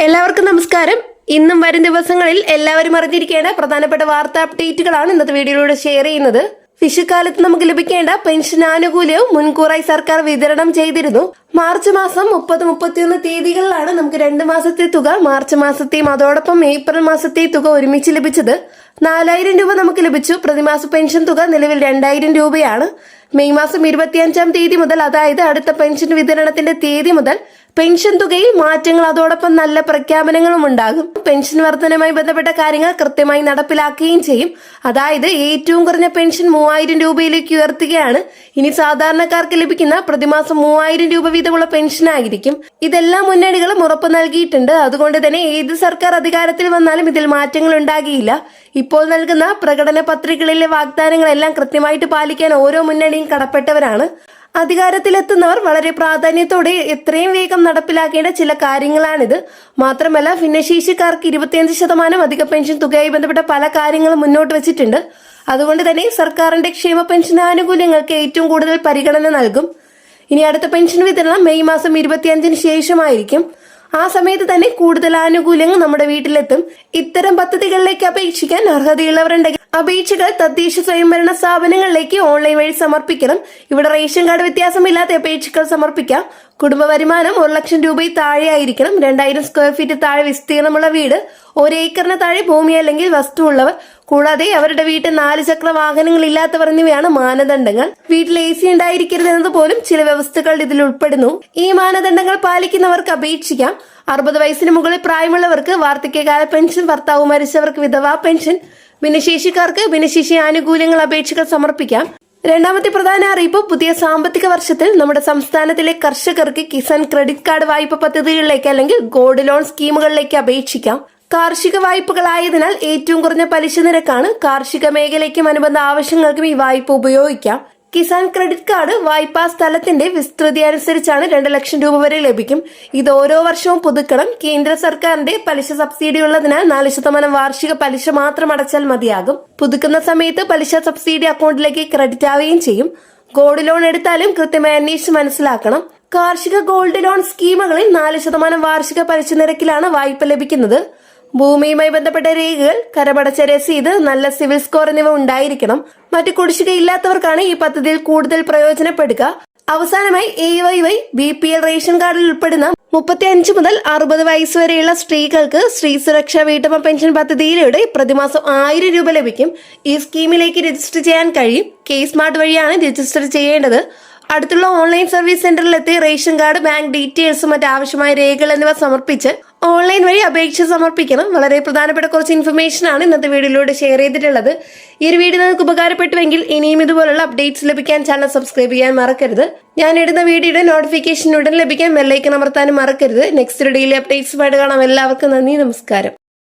എല്ലാവർക്കും നമസ്കാരം. ഇന്നും വരും ദിവസങ്ങളിൽ എല്ലാവരും അറിഞ്ഞിരിക്കേണ്ട പ്രധാനപ്പെട്ട വാർത്താ അപ്ഡേറ്റുകളാണ് ഇന്നത്തെ വീഡിയോയിലൂടെ ഷെയർ ചെയ്യുന്നത്. വിഷുക്കാലത്ത് നമുക്ക് ലഭിക്കേണ്ട പെൻഷൻ ആനുകൂല്യവും മുൻകൂറായി സർക്കാർ വിതരണം ചെയ്തിരുന്നു. മാർച്ച് മാസം 30-31 തീയതികളിലാണ് നമുക്ക് 2 മാസത്തെ തുക, മാർച്ച് മാസത്തെയും അതോടൊപ്പം ഏപ്രിൽ മാസത്തെയും തുക ഒരുമിച്ച് ലഭിച്ചത്. 4000 രൂപ നമുക്ക് ലഭിച്ചു. പ്രതിമാസ പെൻഷൻ തുക നിലവിൽ 2000 രൂപയാണ്. മെയ് മാസം 25-ാം തീയതി മുതൽ, അതായത് അടുത്ത പെൻഷൻ വിതരണത്തിന്റെ തീയതി മുതൽ പെൻഷൻ തുകയിൽ മാറ്റങ്ങൾ, അതോടൊപ്പം നല്ല പ്രഖ്യാപനങ്ങളും ഉണ്ടാകും. പെൻഷൻ വർധനയുമായി ബന്ധപ്പെട്ട കാര്യങ്ങൾ കൃത്യമായി നടപ്പിലാക്കുകയും ചെയ്യും. അതായത് ഏറ്റവും കുറഞ്ഞ പെൻഷൻ 3000 രൂപയിലേക്ക് ഉയർത്തുകയാണ്. ഇനി സാധാരണക്കാർക്ക് ലഭിക്കുന്ന പ്രതിമാസം 3000 രൂപ വീതമുള്ള പെൻഷൻ ആയിരിക്കും. ഇതെല്ലാം മുന്നണികളും ഉറപ്പു നൽകിയിട്ടുണ്ട്. അതുകൊണ്ട് തന്നെ ഏത് സർക്കാർ അധികാരത്തിൽ വന്നാലും ഇതിൽ മാറ്റങ്ങൾ ഉണ്ടാകിയില്ല. ഇപ്പോൾ നൽകുന്ന പ്രകടന പത്രികകളിലെ വാഗ്ദാനങ്ങളെല്ലാം കൃത്യമായിട്ട് പാലിക്കാൻ ഓരോ മുന്നണിയും കടപ്പെട്ടവരാണ്. അധികാരത്തിലെത്തുന്നവർ വളരെ പ്രാധാന്യത്തോടെ എത്രയും വേഗം നടപ്പിലാക്കേണ്ട ചില കാര്യങ്ങളാണിത്. മാത്രമല്ല, ഭിന്നശേഷിക്കാർക്ക് 25% അധിക പെൻഷൻ തുകയായി ബന്ധപ്പെട്ട പല കാര്യങ്ങളും മുന്നോട്ട് വെച്ചിട്ടുണ്ട്. അതുകൊണ്ട് തന്നെ സർക്കാരിന്റെ ക്ഷേമ പെൻഷൻ ആനുകൂല്യങ്ങൾക്ക് ഏറ്റവും കൂടുതൽ പരിഗണന നൽകും. ഇനി അടുത്ത പെൻഷൻ വിതരണം മെയ് മാസം 25-ന് ശേഷമായിരിക്കും. ആ സമയത്ത് തന്നെ കൂടുതൽ ആനുകൂല്യങ്ങൾ നമ്മുടെ വീട്ടിലെത്തും. ഇത്തരം പദ്ധതികളിലേക്ക് അപേക്ഷിക്കാൻ അർഹതയുള്ളവരുണ്ടെങ്കിൽ അപേക്ഷകൾ തദ്ദേശ സ്വയംഭരണ സ്ഥാപനങ്ങളിലേക്ക് ഓൺലൈൻ വഴി സമർപ്പിക്കണം. ഇവിടെ റേഷൻ കാർഡ് വ്യത്യാസമില്ലാത്ത അപേക്ഷകൾ സമർപ്പിക്കാം. കുടുംബ വരുമാനം 1 ലക്ഷം രൂപയിൽ താഴെ ആയിരിക്കണം. 2000 സ്ക്വയർ ഫീറ്റ് താഴെ വിസ്തീർണമുള്ള വീട്, 1 ഏക്കറിന് താഴെ ഭൂമി അല്ലെങ്കിൽ വസ്തു ഉള്ളവർ, കൂടാതെ അവരുടെ വീട്ടിൽ 4 ചക്ര വാഹനങ്ങൾ ഇല്ലാത്തവർ എന്നിവയാണ് മാനദണ്ഡങ്ങൾ. വീട്ടിൽ AC ഉണ്ടായിരിക്കരുത് എന്നത് പോലും ചില വ്യവസ്ഥകൾ ഇതിൽ ഉൾപ്പെടുന്നു. ഈ മാനദണ്ഡങ്ങൾ പാലിക്കുന്നവർക്ക് അപേക്ഷിക്കാം. 60 വയസ്സിന് മുകളിൽ പ്രായമുള്ളവർക്ക് വാർദ്ധക്യകാല പെൻഷൻ, ഭർത്താവ് മരിച്ചവർക്ക് വിധവാ പെൻഷൻ, ഭിന്നശേഷിക്കാർക്ക് ഭിന്നശേഷി ആനുകൂല്യങ്ങൾ അപേക്ഷകൾ സമർപ്പിക്കാം. രണ്ടാമത്തെ പ്രധാന അറിയിപ്പ്, പുതിയ സാമ്പത്തിക വർഷത്തിൽ നമ്മുടെ സംസ്ഥാനത്തിലെ കർഷകർക്ക് കിസാൻ ക്രെഡിറ്റ് കാർഡ് വായ്പ പദ്ധതികളിലേക്ക് അല്ലെങ്കിൽ ഗോൾഡ് ലോൺ സ്കീമുകളിലേക്ക് അപേക്ഷിക്കാം. കാർഷിക വായ്പകളായതിനാൽ ഏറ്റവും കുറഞ്ഞ പലിശ നിരക്കാണ്. കാർഷിക മേഖലയ്ക്കും അനുബന്ധ ആവശ്യങ്ങൾക്കും ഈ വായ്പ ഉപയോഗിക്കാം. കിസാൻ ക്രെഡിറ്റ് കാർഡ് വായ്പാ സ്ഥലത്തിന്റെ വിസ്തൃതി അനുസരിച്ചാണ് 2 ലക്ഷം രൂപ വരെ ലഭിക്കും. ഇത് ഓരോ വർഷവും പുതുക്കണം. കേന്ദ്ര സർക്കാരിന്റെ പലിശ സബ്സിഡി ഉള്ളതിനാൽ 4% വാർഷിക പലിശ മാത്രം അടച്ചാൽ മതിയാകും. പുതുക്കുന്ന സമയത്ത് പലിശ സബ്സിഡി അക്കൗണ്ടിലേക്ക് ക്രെഡിറ്റ് ആവുകയും ചെയ്യും. ഗോൾഡ് ലോൺ എടുത്താലും കൃത്യമായി അന്വേഷിച്ച് മനസ്സിലാക്കണം. കാർഷിക ഗോൾഡ് ലോൺ സ്കീമുകളിൽ 4% വാർഷിക പലിശ നിരക്കിലാണ് വായ്പ ലഭിക്കുന്നത്. ഭൂമിയുമായി ബന്ധപ്പെട്ട രേഖകൾ, കരമടച്ച രസീത്, നല്ല സിവിൽ സ്കോർ എന്നിവ ഉണ്ടായിരിക്കണം. മറ്റു കുടിശ്ശികയില്ലാത്തവർക്കാണ് ഈ പദ്ധതിയിൽ കൂടുതൽ പ്രയോജനപ്പെടുക. അവസാനമായി AYY BPL റേഷൻ കാർഡിൽ ഉൾപ്പെടുന്ന 35 മുതൽ 60 വയസ്സ് വരെയുള്ള സ്ത്രീകൾക്ക് സ്ത്രീ സുരക്ഷാ വീട്ടമ്മ പെൻഷൻ പദ്ധതിയിലൂടെ പ്രതിമാസം 1000 രൂപ ലഭിക്കും. ഈ സ്കീമിലേക്ക് രജിസ്റ്റർ ചെയ്യാൻ കഴിയും. K-Smart വഴിയാണ് രജിസ്റ്റർ ചെയ്യേണ്ടത്. അടുത്തുള്ള ഓൺലൈൻ സർവീസ് സെന്ററിലെത്തി റേഷൻ കാർഡ്, ബാങ്ക് ഡീറ്റെയിൽസും മറ്റ് ആവശ്യമായ രേഖകൾ എന്നിവ സമർപ്പിച്ച് ഓൺലൈൻ വഴി അപേക്ഷ സമർപ്പിക്കണം. വളരെ പ്രധാനപ്പെട്ട കുറച്ച് ഇൻഫർമേഷൻ ആണ് ഇന്നത്തെ വീഡിയോയിലൂടെ ഷെയർ ചെയ്തിട്ടുള്ളത്. ഈ ഒരു വീഡിയോ നിങ്ങൾക്ക് ഉപകാരപ്പെട്ടുവെങ്കിൽ ഇനിയും ഇതുപോലുള്ള അപ്ഡേറ്റ്സ് ലഭിക്കാൻ ചാനൽ സബ്സ്ക്രൈബ് ചെയ്യാൻ മറക്കരുത്. ഞാൻ ഇടുന്ന വീഡിയോയുടെ നോട്ടിഫിക്കേഷൻ ഉടൻ ലഭിക്കാൻ ബെൽ ഐക്കൺ അമർത്താനും മറക്കരുത്. നെക്സ്റ്റ് ഡെയിലി അപ്ഡേറ്റ്സുമായിട്ട് കാണാം. എല്ലാവർക്കും നന്ദി, നമസ്കാരം.